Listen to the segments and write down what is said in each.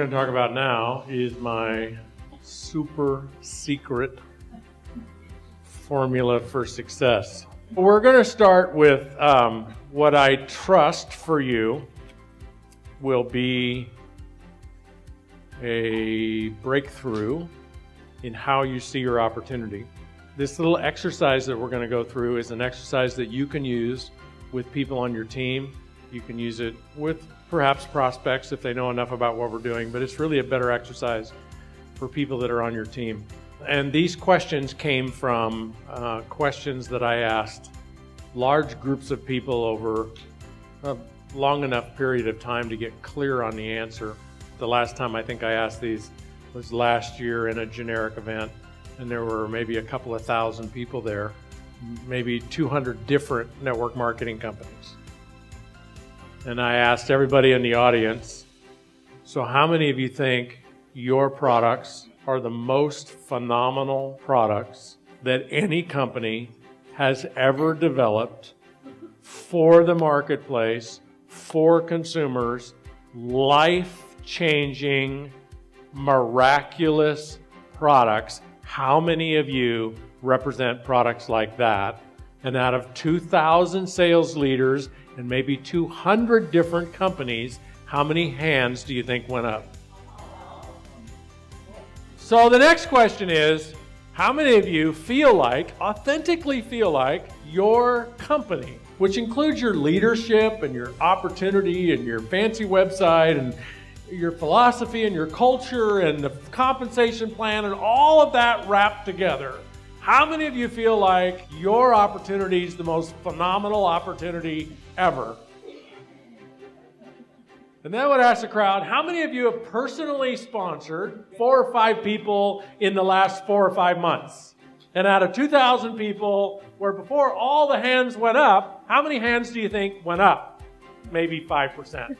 going to talk about now is my super secret formula for success. We're going to start with what I trust for you will be a breakthrough in how you see your opportunity. This little exercise that we're going to go through is an exercise that you can use with people on your team. You can use it with perhaps prospects if they know enough about what we're doing, but it's really a better exercise for people that are on your team. And these questions came from questions that I asked large groups of people over a long enough period of time to get clear on the answer. The last time I think I asked these was last year in a generic event, and there were maybe a couple of thousand people there, maybe 200 different network marketing companies. And I asked everybody in the audience, so how many of you think your products are the most phenomenal products that any company has ever developed for the marketplace, for consumers, life-changing, miraculous products? How many of you represent products like that? And out of 2,000 sales leaders and maybe 200 different companies, how many hands do you think went up? So the next question is, how many of you feel like, authentically feel like, your company, which includes your leadership and your opportunity and your fancy website and your philosophy and your culture and the compensation plan and all of that wrapped together, how many of you feel like your opportunity is the most phenomenal opportunity ever? And then I would ask the crowd, how many of you have personally sponsored 4 or 5 people in the last 4 or 5 months? And out of 2,000 people, where before all the hands went up, how many hands do you think went up? Maybe 5%.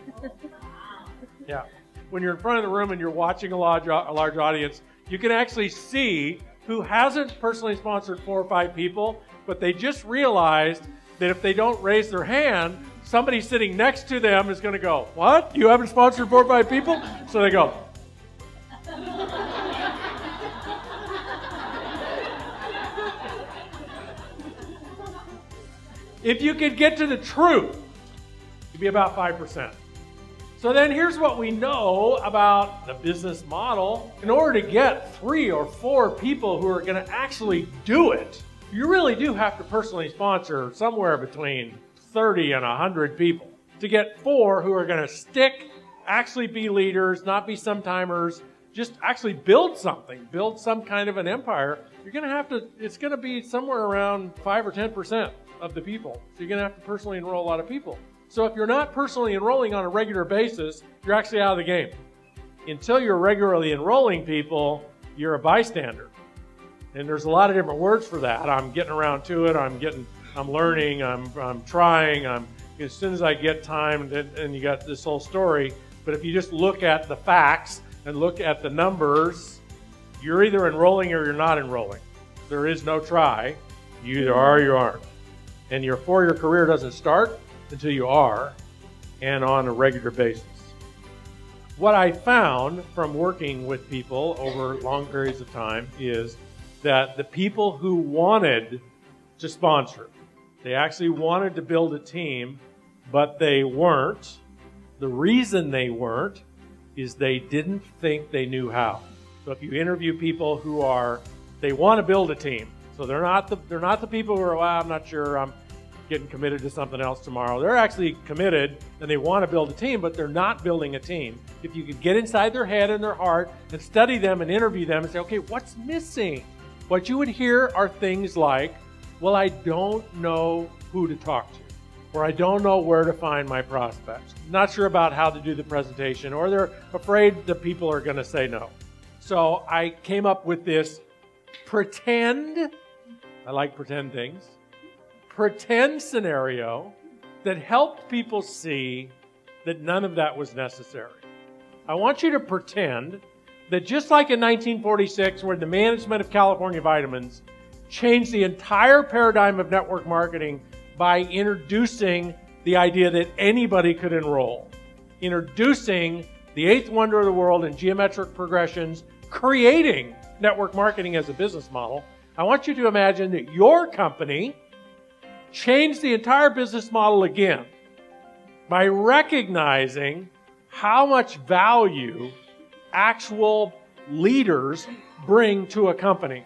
Yeah. When you're in front of the room and you're watching a large audience, you can actually see who hasn't personally sponsored 4 or 5 people, but they just realized that if they don't raise their hand, somebody sitting next to them is going to go, what? You haven't sponsored 4 or 5 people? So they go. If you could get to the truth, it'd be about 5%. So then here's what we know about the business model. In order to get 3 or 4 people who are going to actually do it, you really do have to personally sponsor somewhere between 30 and 100 people to get 4 who are going to stick, actually be leaders, not be some-timers, just actually build something, build some kind of an empire. You're going to have to, it's going to be somewhere around 5 or 10% of the people. So you're going to have to personally enroll a lot of people. So if you're not personally enrolling on a regular basis, you're actually out of the game. Until you're regularly enrolling people, you're a bystander. And there's a lot of different words for that. I'm getting around to it. I'm learning. I'm trying. As soon as I get time, and you got this whole story. But if you just look at the facts and look at the numbers, you're either enrolling or you're not enrolling. There is no try. You either are or you aren't. And your 4-year career doesn't start until you are, and on a regular basis. What I found from working with people over long periods of time is that the people who wanted to sponsor, they actually wanted to build a team, but they weren't. The reason they weren't is they didn't think they knew how. So if you interview people who they want to build a team, so they're not the people who are, well, I'm not sure, I'm getting committed to something else tomorrow. They're actually committed and they want to build a team, but they're not building a team. If you could get inside their head and their heart and study them and interview them and say, okay, what's missing? What you would hear are things like, well, I don't know who to talk to, or I don't know where to find my prospects. Not sure about how to do the presentation, or they're afraid the people are going to say no. So I came up with this pretend, I like pretend things, pretend scenario that helped people see that none of that was necessary. I want you to pretend that just like in 1946, where the management of California Vitamins changed the entire paradigm of network marketing by introducing the idea that anybody could enroll, introducing the eighth wonder of the world in geometric progressions, creating network marketing as a business model, I want you to imagine that your company changed the entire business model again by recognizing how much value actual leaders bring to a company.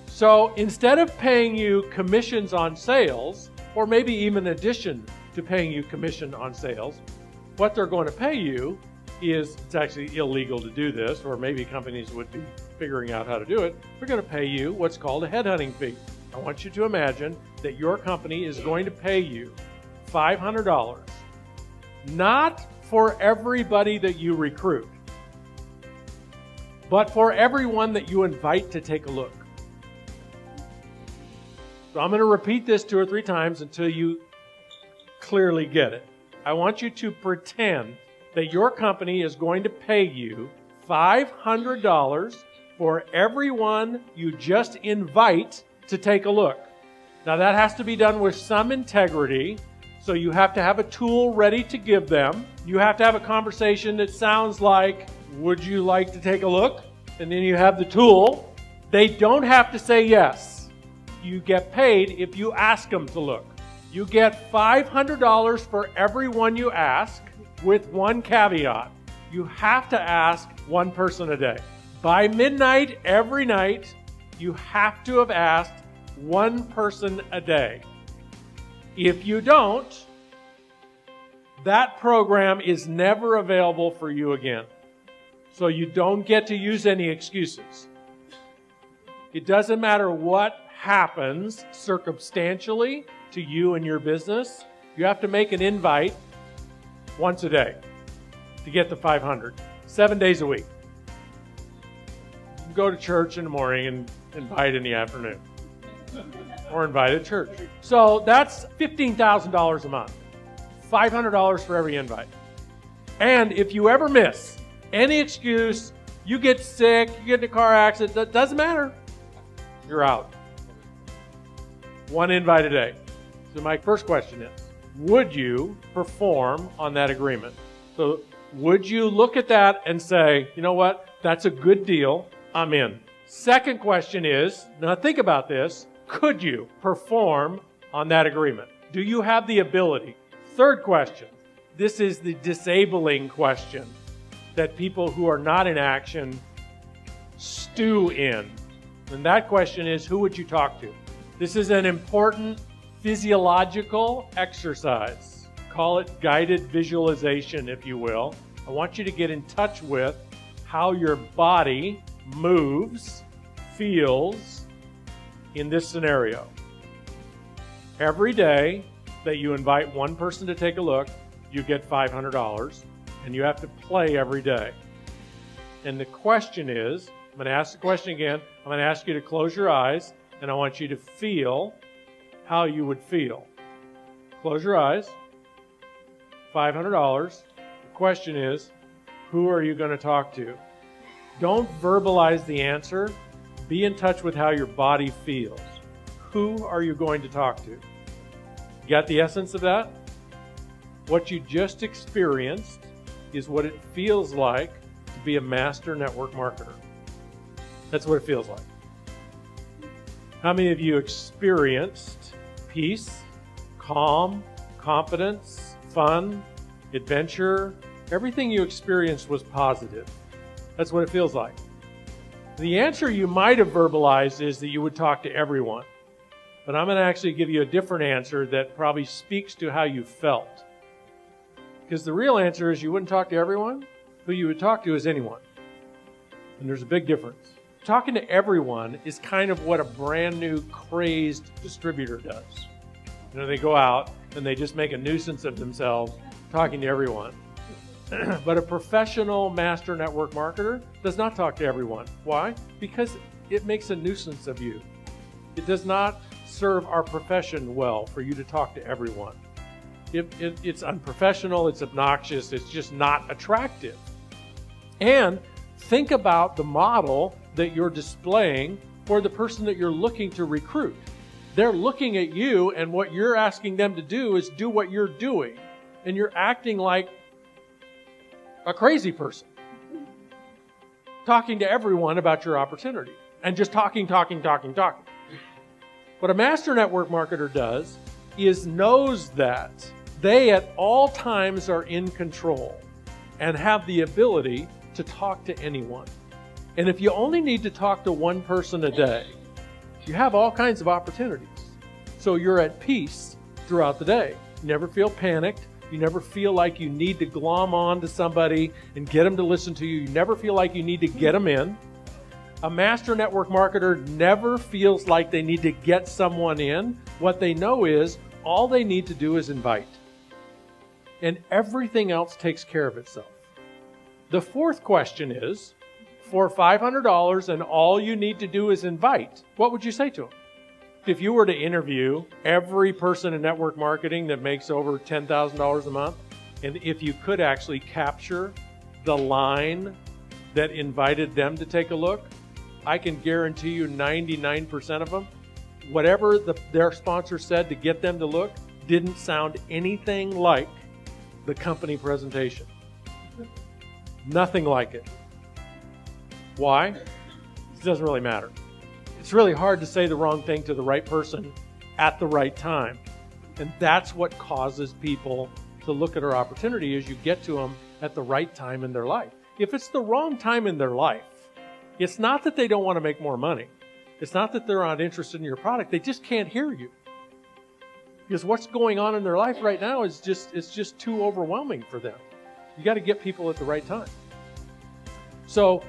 So instead of paying you commissions on sales, or maybe even in addition to paying you commission on sales, what they're going to pay you is, it's actually illegal to do this, or maybe companies would be figuring out how to do it, they're going to pay you what's called a headhunting fee. I want you to imagine that your company is going to pay you $500, not for everybody that you recruit, but for everyone that you invite to take a look. So I'm going to repeat this 2 or 3 times until you clearly get it. I want you to pretend that your company is going to pay you $500 for everyone you just invite to take a look. Now that has to be done with some integrity, so you have to have a tool ready to give them. You have to have a conversation that sounds like, would you like to take a look? And then you have the tool. They don't have to say yes. You get paid if you ask them to look. You get $500 for everyone you ask, with one caveat. You have to ask one person a day. By midnight every night, you have to have asked one person a day. If you don't, that program is never available for you again. So you don't get to use any excuses. It doesn't matter what happens circumstantially to you and your business. You have to make an invite once a day to get the 500, 7 days a week. You can go to church in the morning and invite in the afternoon, or invite at church. So that's $15,000 a month, $500 for every invite. And if you ever miss any excuse, you get sick, you get in a car accident, that doesn't matter. You're out. One invite a day. So my first question is, would you perform on that agreement? So would you look at that and say, you know what, that's a good deal, I'm in. Second question is, now think about this, could you perform on that agreement? Do you have the ability? Third question, this is the disabling question that people who are not in action stew in. And that question is, who would you talk to? This is an important physiological exercise. Call it guided visualization, if you will. I want you to get in touch with how your body moves, feels in this scenario. Every day that you invite one person to take a look, you get $500, and you have to play every day. And the question is, I'm going to ask the question again. I'm going to ask you to close your eyes, and I want you to feel how you would feel. Close your eyes. $500. The question is, who are you going to talk to? Don't verbalize the answer. Be in touch with how your body feels. Who are you going to talk to? You got the essence of that? What you just experienced is what it feels like to be a master network marketer. That's what it feels like. How many of you experienced peace, calm, confidence, fun, adventure? Everything you experienced was positive. That's what it feels like. The answer you might have verbalized is that you would talk to everyone. But I'm going to actually give you a different answer that probably speaks to how you felt. Because the real answer is you wouldn't talk to everyone. Who you would talk to is anyone. And there's a big difference. Talking to everyone is kind of what a brand new crazed distributor does. You know, they go out and they just make a nuisance of themselves talking to everyone. But a professional master network marketer does not talk to everyone. Why? Because it makes a nuisance of you. It does not serve our profession well for you to talk to everyone. It's unprofessional, it's obnoxious, it's just not attractive. And think about the model that you're displaying for the person that you're looking to recruit. They're looking at you, and what you're asking them to do is do what you're doing. And you're acting like a crazy person. Talking to everyone about your opportunity and just talking. What a master network marketer does is knows that they at all times are in control and have the ability to talk to anyone. And if you only need to talk to one person a day, you have all kinds of opportunities. So you're at peace throughout the day. You never feel panicked. You never feel like you need to glom on to somebody and get them to listen to you. You never feel like you need to get them in. A master network marketer never feels like they need to get someone in. What they know is all they need to do is invite. And everything else takes care of itself. The fourth question is, for $500 and all you need to do is invite, what would you say to them? If you were to interview every person in network marketing that makes over $10,000 a month, and if you could actually capture the line that invited them to take a look, I can guarantee you 99% of them, whatever their sponsor said to get them to look, didn't sound anything like the company presentation. Nothing like it. Why? It doesn't really matter. It's really hard to say the wrong thing to the right person at the right time. And that's what causes people to look at our opportunity as you get to them at the right time in their life. If it's the wrong time in their life, it's not that they don't want to make more money. It's not that they're not interested in your product. They just can't hear you. Because what's going on in their life right now is just too overwhelming for them. You got to get people at the right time. So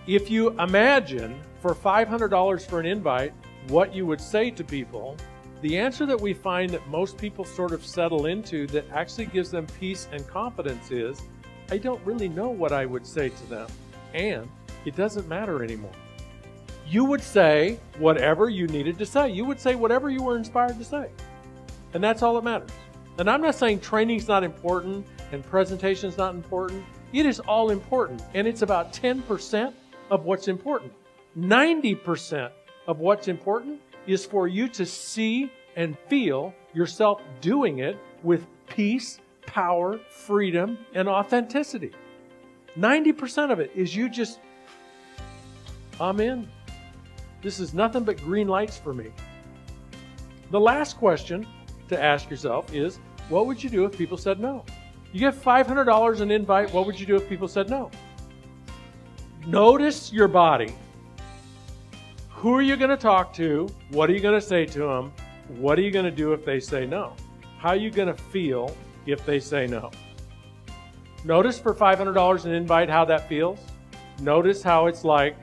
if you imagine for $500 for an invite, what you would say to people, the answer that we find that most people sort of settle into that actually gives them peace and confidence is, I don't really know what I would say to them. And it doesn't matter anymore. You would say whatever you needed to say. You would say whatever you were inspired to say. And that's all that matters. And I'm not saying training's not important and presentation's not important. It is all important. And it's about 10% of what's important. 90% of what's important is for you to see and feel yourself doing it with peace, power, freedom, and authenticity. 90% of it is you just, I'm in. This is nothing but green lights for me. The last question to ask yourself is, what would you do if people said no? You get $500 an invite, what would you do if people said no? Notice your body. Who are you going to talk to? What are you going to say to them? What are you going to do if they say no? How are you going to feel if they say no? Notice for $500 an invite how that feels. Notice how it's like,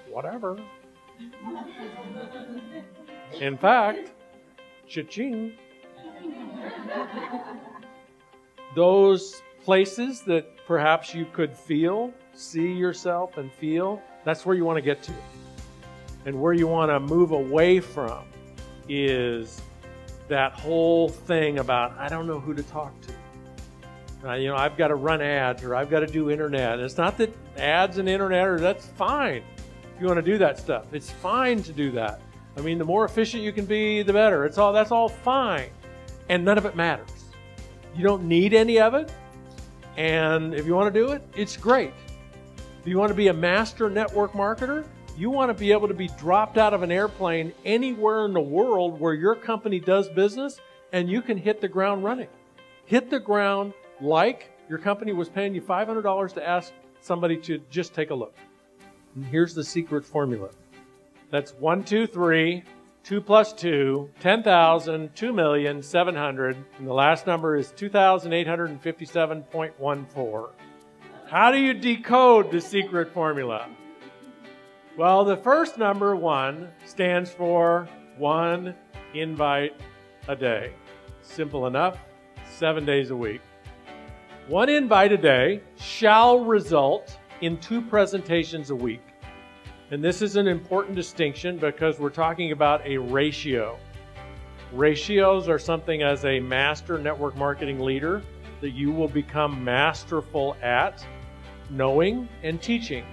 whatever. In fact, cha-ching. Those places that perhaps you could feel, see yourself and feel, that's where you want to get to. And where you want to move away from is that whole thing about, I don't know who to talk to. I've got to run ads or I've got to do internet. And it's not that ads and internet, that's fine. If you want to do that stuff, it's fine to do that. I mean, the more efficient you can be, the better. That's all fine. And none of it matters. You don't need any of it. And if you want to do it, it's great. If you want to be a master network marketer, you want to be able to be dropped out of an airplane anywhere in the world where your company does business and you can hit the ground running. Hit the ground like your company was paying you $500 to ask somebody to just take a look. And here's the secret formula. That's 1, 2, 3, 2 plus 2, 10,000, 2,700,000, and the last number is 2,857.14. How do you decode the secret formula? Well, the first number, 1, stands for 1 invite a day. Simple enough, 7 days a week. 1 invite a day shall result in 2 presentations a week. And this is an important distinction because we're talking about a ratio. Ratios are something as a master network marketing leader that you will become masterful at knowing and teaching.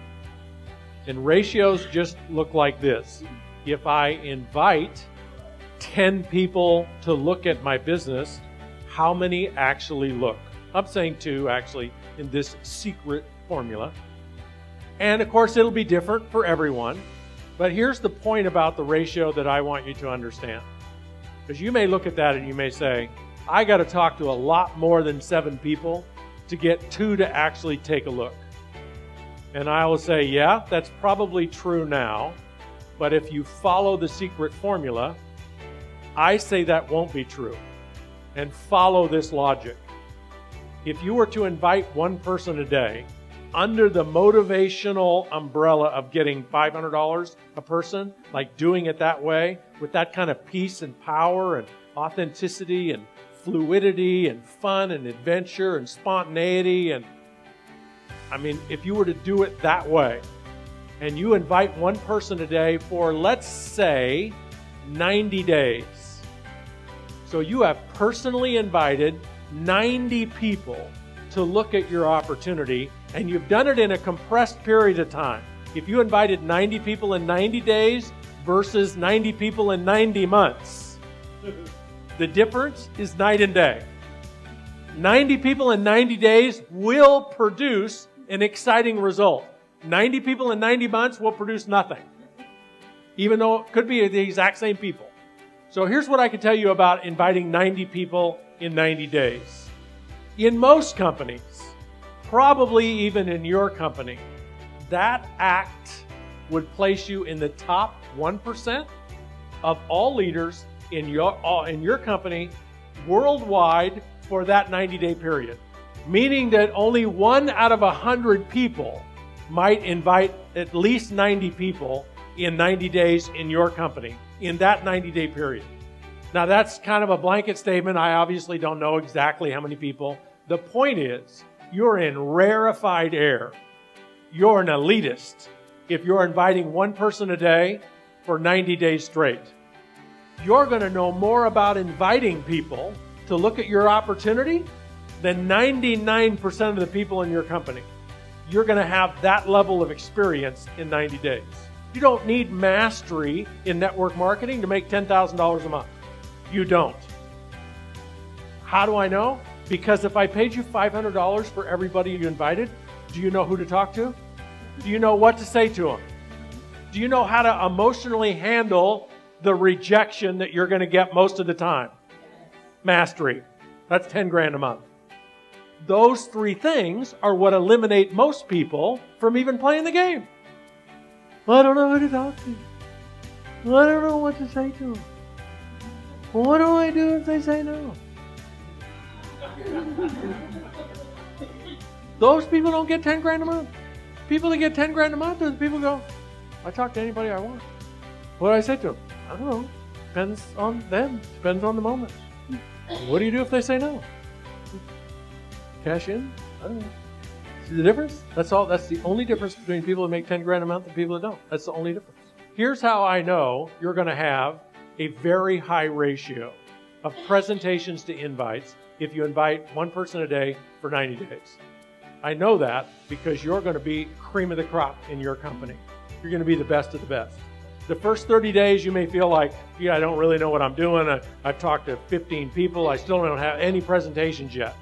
And ratios just look like this. If I invite 10 people to look at my business, how many actually look? I'm saying 2 actually in this secret formula. And of course, it'll be different for everyone. But here's the point about the ratio that I want you to understand. Because you may look at that and you may say, I got to talk to a lot more than 7 people to get 2 to actually take a look. And I will say, yeah, that's probably true now. But if you follow the secret formula, I say that won't be true. And follow this logic. If you were to invite 1 person a day under the motivational umbrella of getting $500 a person, like doing it that way, with that kind of peace and power and authenticity and fluidity and fun and adventure and spontaneity, and I mean, if you were to do it that way, and you invite 1 person a day for, let's say, 90 days. So you have personally invited 90 people to look at your opportunity, and you've done it in a compressed period of time. If you invited 90 people in 90 days versus 90 people in 90 months, the difference is night and day. 90 people in 90 days will produce an exciting result. 90 people in 90 months will produce nothing, even though it could be the exact same people. So here's what I can tell you about inviting 90 people in 90 days. In most companies, probably even in your company, that act would place you in the top 1% of all leaders in your company worldwide for that 90-day period. Meaning that only 1 out of 100 people might invite at least 90 people in 90 days in your company in that 90-day period. Now that's kind of a blanket statement. I obviously don't know exactly how many people. The point is, you're in rarefied air. You're an elitist if you're inviting 1 person a day for 90 days straight. You're going to know more about inviting people to look at your opportunity than 99% of the people in your company. You're going to have that level of experience in 90 days. You don't need mastery in network marketing to make $10,000 a month. You don't. How do I know? Because if I paid you $500 for everybody you invited, do you know who to talk to? Do you know what to say to them? Do you know how to emotionally handle the rejection that you're going to get most of the time? Mastery. That's 10 grand a month. Those 3 things are what eliminate most people from even playing the game. I don't know who to talk to. I don't know what to say to them. What do I do if they say no? Those people don't get 10 grand a month. People that get 10 grand a month are the people who go, I talk to anybody I want. What do I say to them? I don't know. Depends on them. Depends on the moment. What do you do if they say no? Cash in? I don't know. See the difference? That's all. That's the only difference between people that make 10 grand a month and people that don't. That's the only difference. Here's how I know you're going to have a very high ratio of presentations to invites if you invite 1 person a day for 90 days. I know that because you're going to be cream of the crop in your company. You're going to be the best of the best. The first 30 days you may feel like, I don't really know what I'm doing. I've talked to 15 people. I still don't have any presentations yet.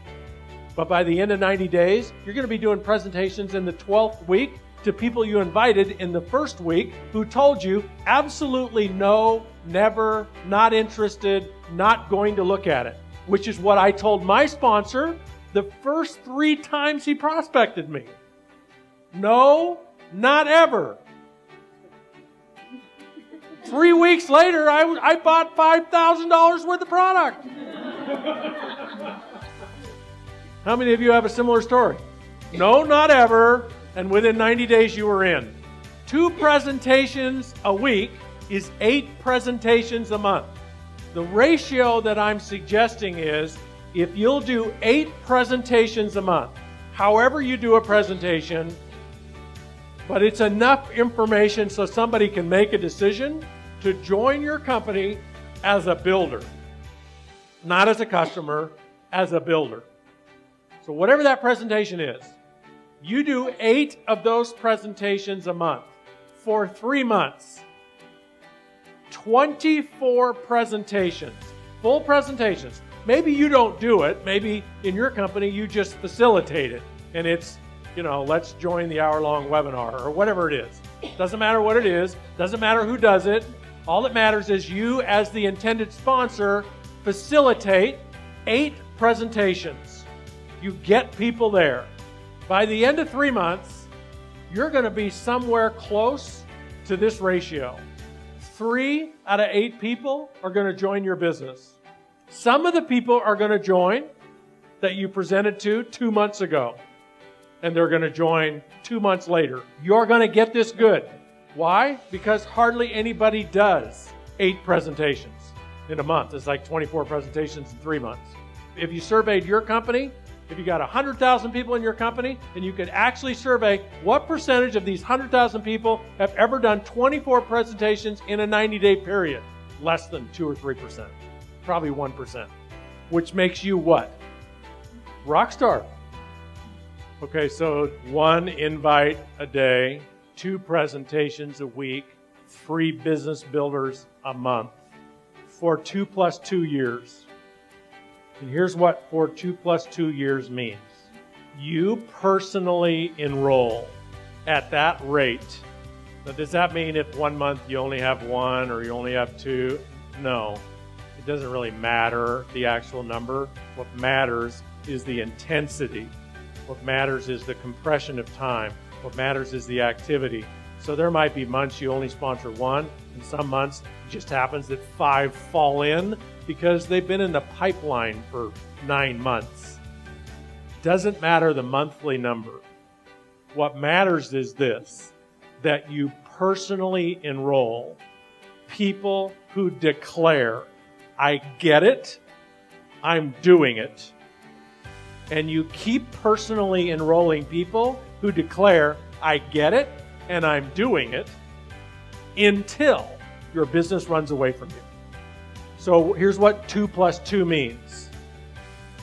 But by the end of 90 days, you're going to be doing presentations in the 12th week to people you invited in the first week who told you absolutely no, never, not interested, not going to look at it. Which is what I told my sponsor the first 3 times he prospected me. No, not ever. 3 weeks later, I bought $5,000 worth of product. How many of you have a similar story? No, not ever. And within 90 days, you were in. 2 presentations a week is 8 presentations a month. The ratio that I'm suggesting is if you'll do 8 presentations a month, however you do a presentation, but it's enough information so somebody can make a decision to join your company as a builder. Not as a customer, as a builder. So whatever that presentation is, you do 8 of those presentations a month for 3 months. 24 presentations. full presentations. Maybe you don't do it. Maybe in your company you just facilitate it. And it's, let's join the hour-long webinar or whatever it is. Doesn't matter what it is. Doesn't matter who does it. All that matters is you, as the intended sponsor, facilitate 8 presentations. You get people there. By the end of 3 months, you're going to be somewhere close to this ratio. 3 out of 8 people are going to join your business. Some of the people are going to join that you presented to 2 months ago, and they're going to join 2 months later. You're going to get this good. Why? Because hardly anybody does 8 presentations in a month. It's like 24 presentations in 3 months. If you surveyed your company, if you got 100,000 people in your company, and you could actually survey what percentage of these 100,000 people have ever done 24 presentations in a 90-day period, less than 2 or 3%, probably 1%, which makes you what? Rock star. Okay, so 1 invite a day, 2 presentations a week, 3 business builders a month for 2 plus 2 years. And here's what for 2 plus 2 years means. You personally enroll at that rate. Now, does that mean if 1 month you only have 1 or you only have 2? No. It doesn't really matter the actual number. What matters is the intensity. What matters is the compression of time. What matters is the activity. So there might be months you only sponsor 1, and some months it just happens that 5 fall in because they've been in the pipeline for 9 months. Doesn't matter the monthly number. What matters is this, that you personally enroll people who declare, I get it, I'm doing it. And you keep personally enrolling people who declare, I get it, and I'm doing it, until your business runs away from you. So here's what 2 plus 2 means.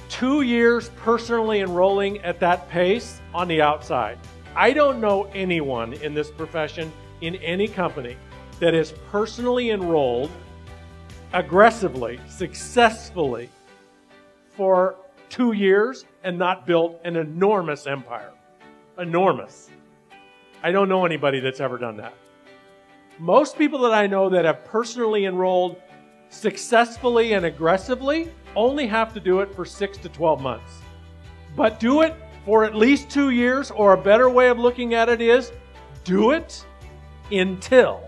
2 years personally enrolling at that pace on the outside. I don't know anyone in this profession, in any company, that is personally enrolled aggressively, successfully for 2 years and not built an enormous empire. Enormous. I don't know anybody that's ever done that. Most people that I know that have personally enrolled successfully and aggressively only have to do it for 6 to 12 months. But do it for at least 2 years, or a better way of looking at it is, do it until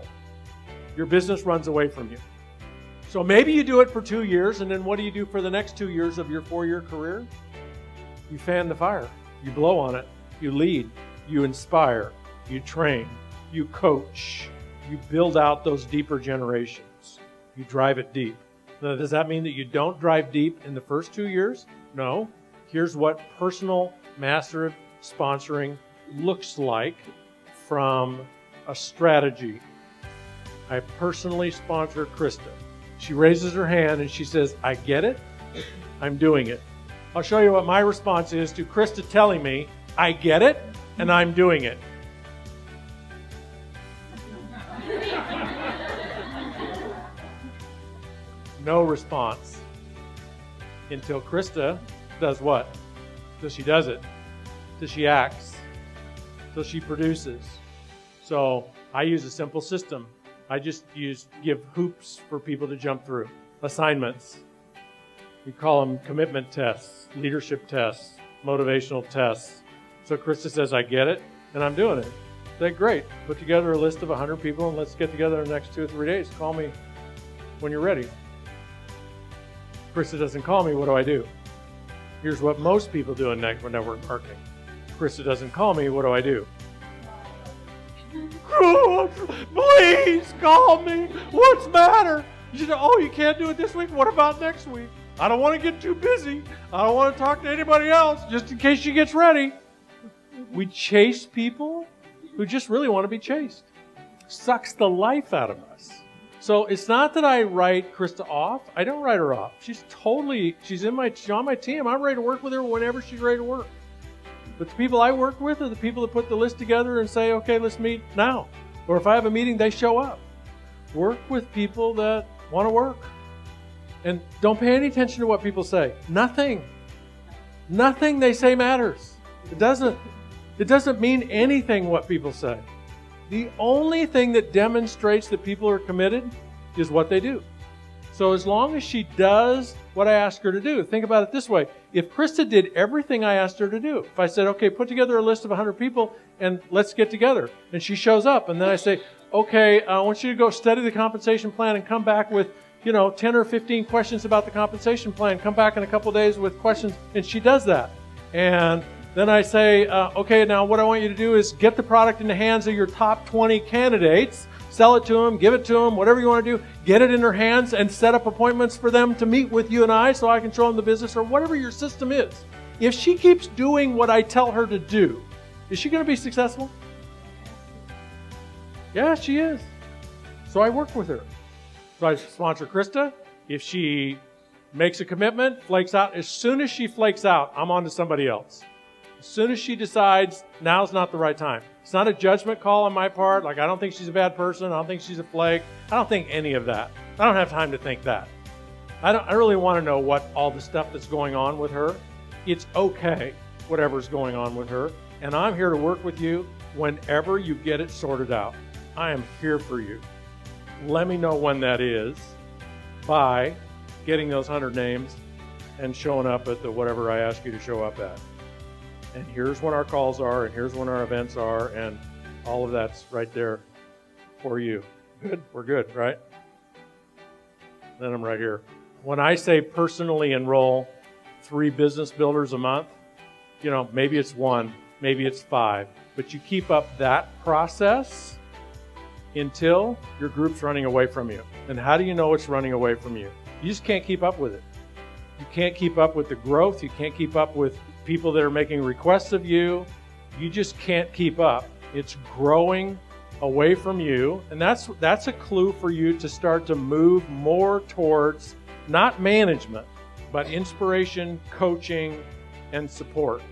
your business runs away from you. So maybe you do it for 2 years, and then what do you do for the next 2 years of your 4-year career? You fan the fire. You blow on it. You lead. You inspire. You train. You coach. You build out those deeper generations. You drive it deep. Now, does that mean that you don't drive deep in the first 2 years? No. Here's what personal master sponsoring looks like from a strategy. I personally sponsor Krista. She raises her hand and she says, I get it, I'm doing it. I'll show you what my response is to Krista telling me, I get it, and I'm doing it. No response. Until Krista does what? Till she does it. Till she acts. Till she produces. So I use a simple system. I just give hoops for people to jump through. Assignments. We call them commitment tests, leadership tests, motivational tests. So Krista says, I get it, and I'm doing it. I say, great. Put together a list of 100 people, and let's get together in the next 2 or 3 days. Call me when you're ready. Krista doesn't call me, what do I do? Here's what most people do in network marketing. Krista doesn't call me, what do I do? Please call me. What's the matter? You say, oh, you can't do it this week? What about next week? I don't want to get too busy. I don't want to talk to anybody else, just in case she gets ready. We chase people who just really want to be chased. Sucks the life out of us. So it's not that I write Krista off. I don't write her off. She's on my team. I'm ready to work with her whenever she's ready to work. But the people I work with are the people that put the list together and say, okay, let's meet now. Or if I have a meeting, they show up. Work with people that want to work. And don't pay any attention to what people say. Nothing they say matters. It doesn't mean anything what people say. The only thing that demonstrates that people are committed is what they do. So as long as she does what I ask her to do, think about it this way. If Krista did everything I asked her to do, if I said, okay, put together a list of 100 people and let's get together, and she shows up, and then I say, okay, I want you to go study the compensation plan and come back with 10 or 15 questions about the compensation plan. Come back in a couple days with questions, and she does that. And then I say, okay, now what I want you to do is get the product in the hands of your top 20 candidates, sell it to them, give it to them, whatever you want to do, get it in their hands and set up appointments for them to meet with you and I so I can show them the business or whatever your system is. If she keeps doing what I tell her to do, is she going to be successful? Yeah, she is. So I work with her. So I sponsor Krista. If she makes a commitment, flakes out, as soon as she flakes out, I'm on to somebody else. As soon as she decides now's not the right time. It's not a judgment call on my part. Like, I don't think she's a bad person. I don't think she's a flake. I don't think any of that. I don't have time to think that. I really want to know what all the stuff that's going on with her. It's okay, whatever's going on with her. And I'm here to work with you whenever you get it sorted out. I am here for you. Let me know when that is by getting those 100 names and showing up at the whatever I ask you to show up at. And here's when our calls are, and here's when our events are, and all of that's right there for you. Good? We're good, right? Then I'm right here. When I say personally enroll 3 business builders a month, maybe it's 1, maybe it's 5, but you keep up that process until your group's running away from you. And how do you know it's running away from you? You just can't keep up with it. You can't keep up with the growth. You can't keep up with people that are making requests of you. You just can't keep up. It's growing away from you. And that's a clue for you to start to move more towards not management, but inspiration, coaching, and support.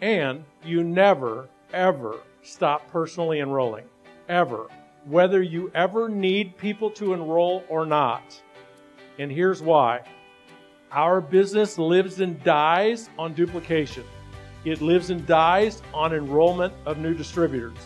And you never, ever stop personally enrolling. Ever. Whether you ever need people to enroll or not. And here's why. Our business lives and dies on duplication. It lives and dies on enrollment of new distributors.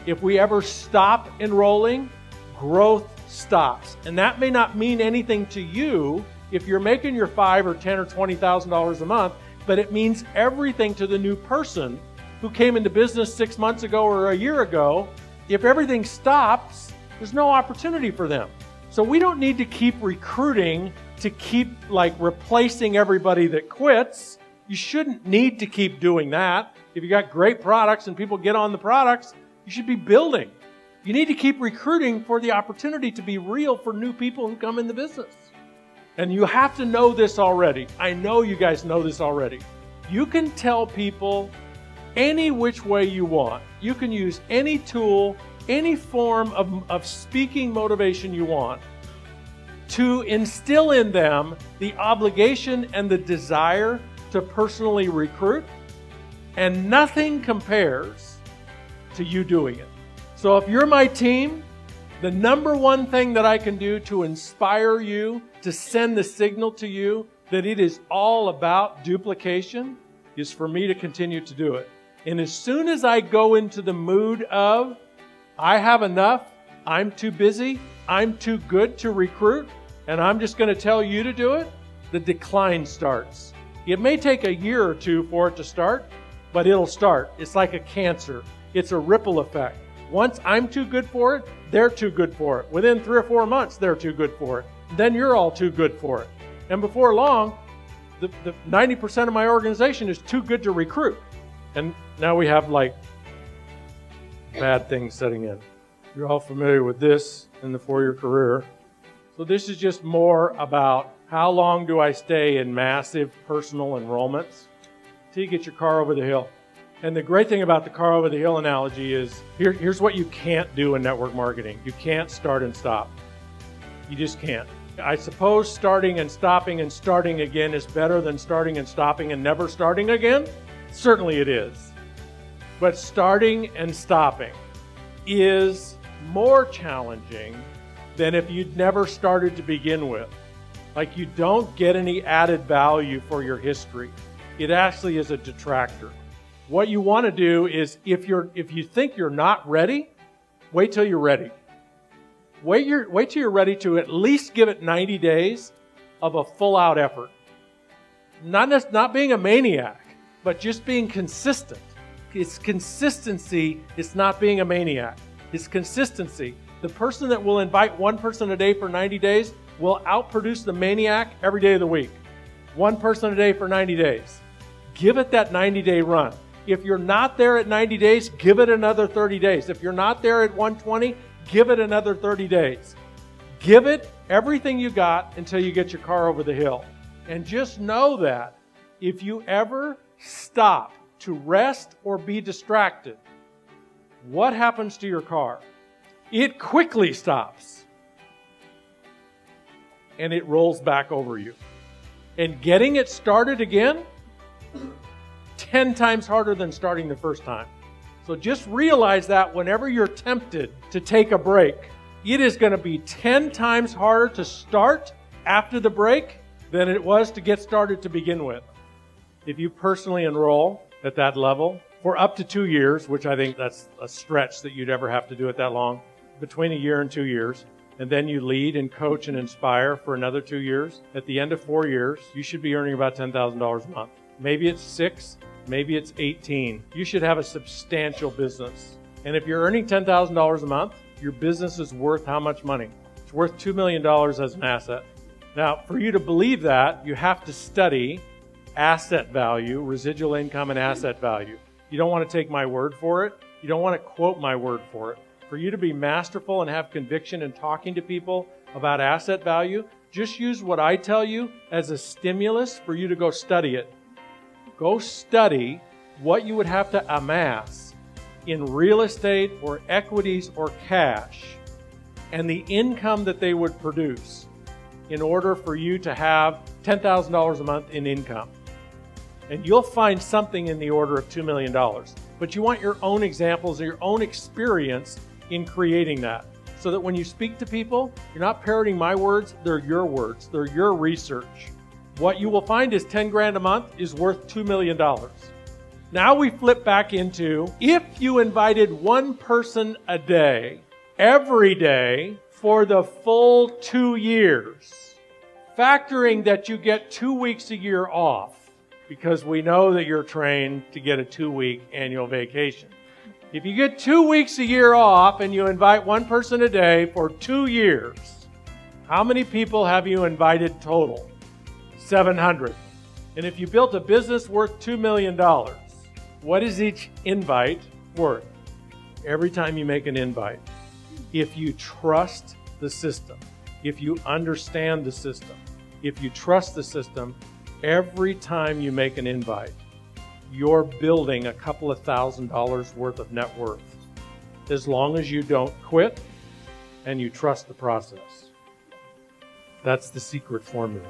If we ever stop enrolling, growth stops. And that may not mean anything to you if you're making your $5 or $10 or $20,000 a month, but it means everything to the new person who came into business 6 months ago or a year ago. If everything stops, there's no opportunity for them. So we don't need to keep recruiting to keep replacing everybody that quits. You shouldn't need to keep doing that. If you got great products and people get on the products, you should be building. You need to keep recruiting for the opportunity to be real for new people who come in the business. And you have to know this already. I know you guys know this already. You can tell people any which way you want. You can use any tool, any form of speaking motivation you want to instill in them the obligation and the desire to personally recruit, and nothing compares to you doing it. So if you're my team, the number one thing that I can do to inspire you, to send the signal to you that it is all about duplication, is for me to continue to do it. And as soon as I go into the mood of, I have enough, I'm too busy, I'm too good to recruit, and I'm just going to tell you to do it, the decline starts. It may take a year or two for it to start, but it'll start. It's like a cancer. It's a ripple effect. Once I'm too good for it, they're too good for it. Within 3 or 4 months, they're too good for it. Then you're all too good for it. And before long, the 90% of my organization is too good to recruit. And now we have bad things setting in. You're all familiar with this in the 4-year career. So this is just more about how long do I stay in massive personal enrollments till you get your car over the hill. And the great thing about the car over the hill analogy is here's what you can't do in network marketing. You can't start and stop. You just can't. I suppose starting and starting again is better than starting and stopping and never starting again. Certainly it is. But starting and stopping is more challenging than if you'd never started to begin with. Like, you don't get any added value for your history. It actually is a detractor. What you want to do is, if you think you're not ready, wait till you're ready. Wait till you're ready to at least give it 90 days of a full-out effort. Not being a maniac, but just being consistent. It's consistency. It's not being a maniac. It's consistency. The person that will invite one person a day for 90 days will outproduce the maniac every day of the week. One person a day for 90 days. Give it that 90-day run. If you're not there at 90 days, give it another 30 days. If you're not there at 120, give it another 30 days. Give it everything you got until you get your car over the hill. And just know that if you ever stop to rest or be distracted, what happens to your car? It quickly stops. And it rolls back over you. And getting it started again, 10 times harder than starting the first time. So just realize that whenever you're tempted to take a break, it is going to be 10 times harder to start after the break than it was to get started to begin with. If you personally enroll at that level for up to 2 years, which I think that's a stretch that you'd ever have to do it that long, between a year and 2 years, and then you lead and coach and inspire for another 2 years, at the end of 4 years, you should be earning about $10,000 a month. Maybe it's 6, maybe it's 18. You should have a substantial business. And if you're earning $10,000 a month, your business is worth how much money? It's worth $2 million as an asset. Now, for you to believe that, you have to study asset value, residual income, and asset value. You don't want to take my word for it. You don't want to quote my word for it. For you to be masterful and have conviction in talking to people about asset value, just use what I tell you as a stimulus for you to go study it. Go study what you would have to amass in real estate or equities or cash and the income that they would produce in order for you to have $10,000 a month in income. And you'll find something in the order of $2 million. But you want your own examples or your own experience in creating that. So that when you speak to people, you're not parroting my words, they're your words, they're your research. What you will find is 10 grand a month is worth $2 million. Now we flip back into, if you invited one person a day, every day, for the full 2 years, factoring that you get 2 weeks a year off, because we know that you're trained to get a 2-week annual vacation. If you get 2 weeks a year off and you invite one person a day for 2 years, how many people have you invited total? 700. And if you built a business worth $2 million, what is each invite worth? Every time you make an invite, if you trust the system, if you understand the system, if you trust the system, every time you make an invite, you're building a couple of $1,000s worth of net worth, as long as you don't quit and you trust the process. That's the secret formula.